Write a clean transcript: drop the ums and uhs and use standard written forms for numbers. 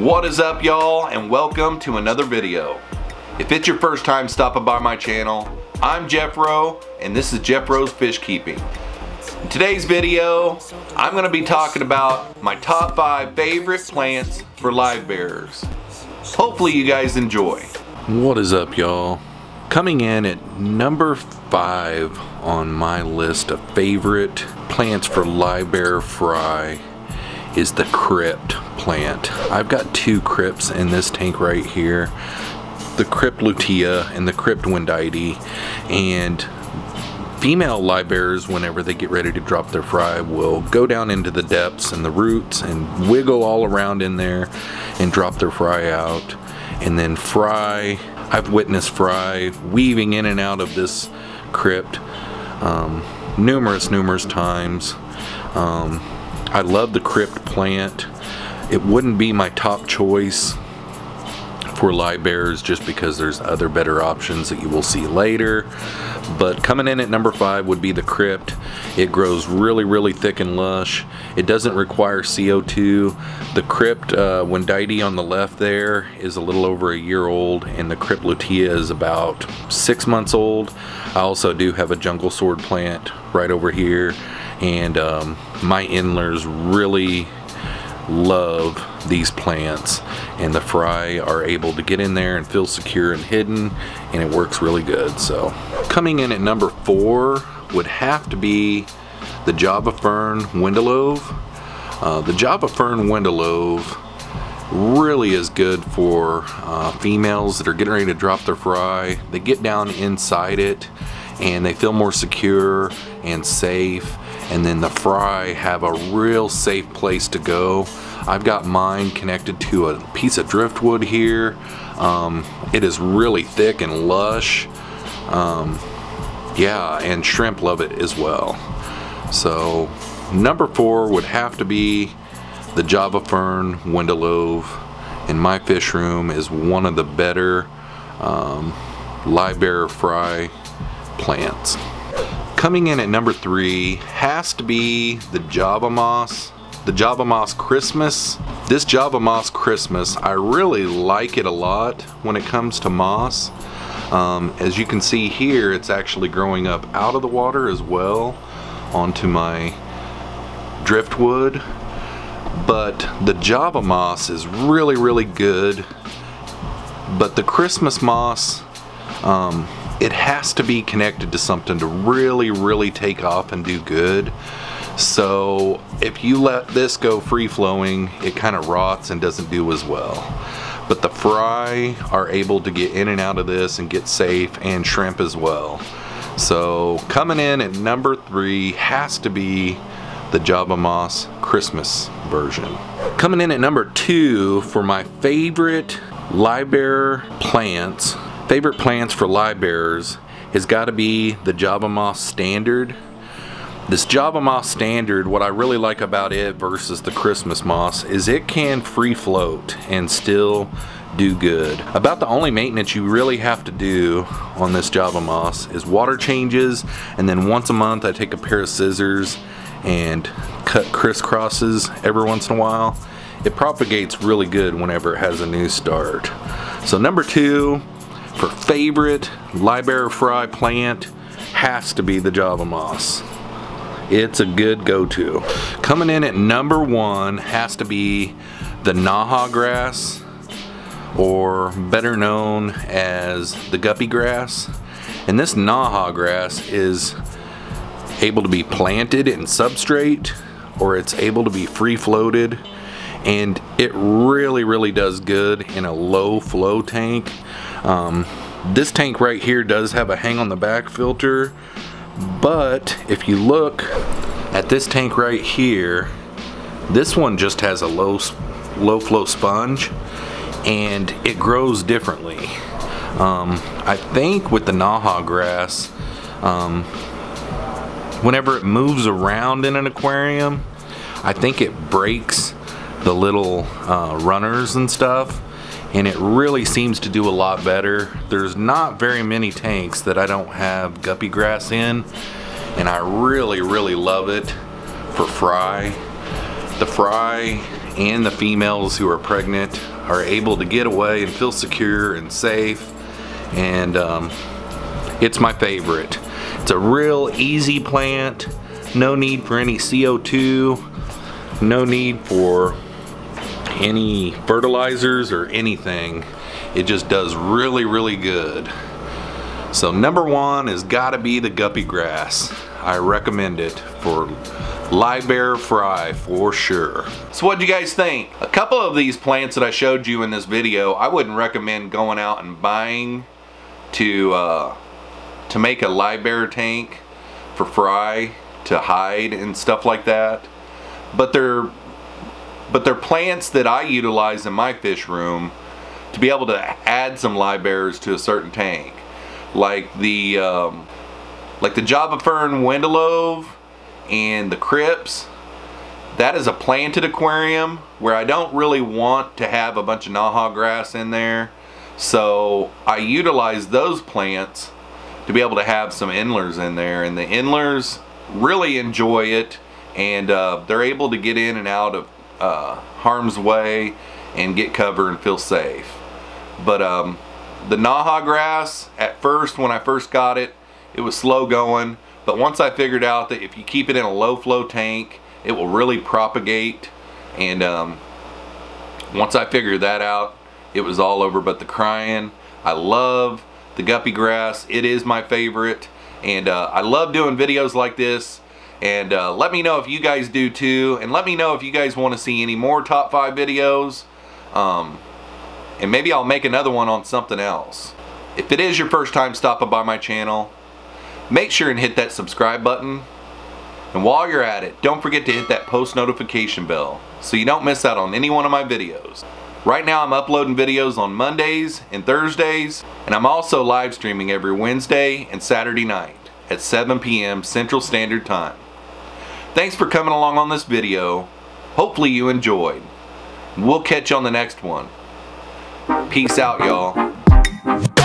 What is up, y'all, and welcome to another video. If it's your first time stopping by my channel, I'm Jeffroz, and this is Jeffroz FishKeeping. In today's video, I'm going to be talking about my top 5 favorite plants for Livebearers. Hopefully you guys enjoy. What is up, y'all? Coming in at number 5 on my list of favorite plants for Livebearer fry is the Crypt Plant. I've got 2 crypts in this tank right here, the Crypt lutea and the Crypt wendii, and female Livebearers, whenever they get ready to drop their fry, will go down into the depths and the roots and wiggle all around in there and drop their fry out. And then fry, I've witnessed fry weaving in and out of this crypt numerous times. I love the Crypt Plant. It wouldn't be my top choice for Livebearers just because there's other better options that you will see later. But coming in at number 5 would be the Crypt. It grows really thick and lush. It doesn't require CO2. The Crypt wendii on the left there is a little over a year old, and the Crypt lutea is about 6 months old. I also do have a jungle sword plant right over here, and my inlers really love these plants, and the fry are able to get in there and feel secure and hidden, and it works really good. So coming in at number 4 would have to be the Java Fern Windelove. The Java Fern Windelove really is good for females that are getting ready to drop their fry. They get down inside it and they feel more secure and safe, and then the fry have a real safe place to go. I've got mine connected to a piece of driftwood here. It is really thick and lush. Yeah, and shrimp love it as well. So number 4 would have to be the Java Fern Windelove. In my fish room is one of the better Livebearer fry plants. Coming in at number 3 has to be the Java Moss. The Java Moss Christmas. This Java Moss Christmas, I really like it a lot when it comes to moss. As you can see here, it's actually growing up out of the water as well onto my driftwood. But the Java Moss is really good. But the Christmas moss, it has to be connected to something to really take off and do good. So if you let this go free flowing, it kind of rots and doesn't do as well. But the fry are able to get in and out of this and get safe, and shrimp as well. So coming in at number 3 has to be the Java Moss Christmas version. Coming in at number 2 for my favorite Livebearer plants, favorite plants for Livebearers, has got to be the Java Moss Standard. This Java Moss Standard, what I really like about it versus the Christmas moss is it can free float and still do good. About the only maintenance you really have to do on this Java Moss is water changes, and then once a month I take a pair of scissors and cut crisscrosses every once in a while. It propagates really good whenever it has a new start. So number 2 for favorite Livebearer fry plant has to be the Java Moss. It's a good go-to. Coming in at number 1 has to be the Naha Grass, or better known as the Guppy Grass. And this Naha Grass is able to be planted in substrate, or it's able to be free floated, and it really does good in a low flow tank. This tank right here does have a hang on the back filter, but if you look at this tank right here, this one just has a low flow sponge, and it grows differently. I think with the Naha Grass, whenever it moves around in an aquarium, I think it breaks the little runners and stuff, and it really seems to do a lot better. There's not very many tanks that I don't have Guppy Grass in, and I really love it for fry. the fry and the females who are pregnant are able to get away and feel secure and safe, and it's my favorite. It's a real easy plant, no need for any CO2, no need for any fertilizers or anything. It just does really, really good. So number one has got to be the Guppy Grass. I recommend it for Livebearer fry for sure. So what do you guys think? A couple of these plants that I showed you in this video, I wouldn't recommend going out and buying to make a Livebearer tank for fry to hide and stuff like that. But they're plants that I utilize in my fish room to be able to add some Livebearers to a certain tank, like the Java Fern Windelove and the Crypts. That is a planted aquarium where I don't really want to have a bunch of Naha Grass in there, so I utilize those plants to be able to have some endlers in there, and the endlers really enjoy it, and they're able to get in and out of harm's way and get cover and feel safe. But the Naha Grass, at first, when I first got it, it was slow going, but once I figured out that if you keep it in a low flow tank, it will really propagate, and once I figured that out, it was all over but the crying. I love the Guppy Grass. It is my favorite, and I love doing videos like this, and let me know if you guys do too, and let me know if you guys want to see any more top 5 videos, and maybe I'll make another one on something else. If it is your first time stopping by my channel, make sure and hit that subscribe button, and while you're at it, don't forget to hit that post notification bell so you don't miss out on any one of my videos. Right now I'm uploading videos on Mondays and Thursdays, and I'm also live streaming every Wednesday and Saturday night at 7 p.m. Central Standard Time. Thanks for coming along on this video. Hopefully you enjoyed. We'll catch you on the next one. Peace out, y'all.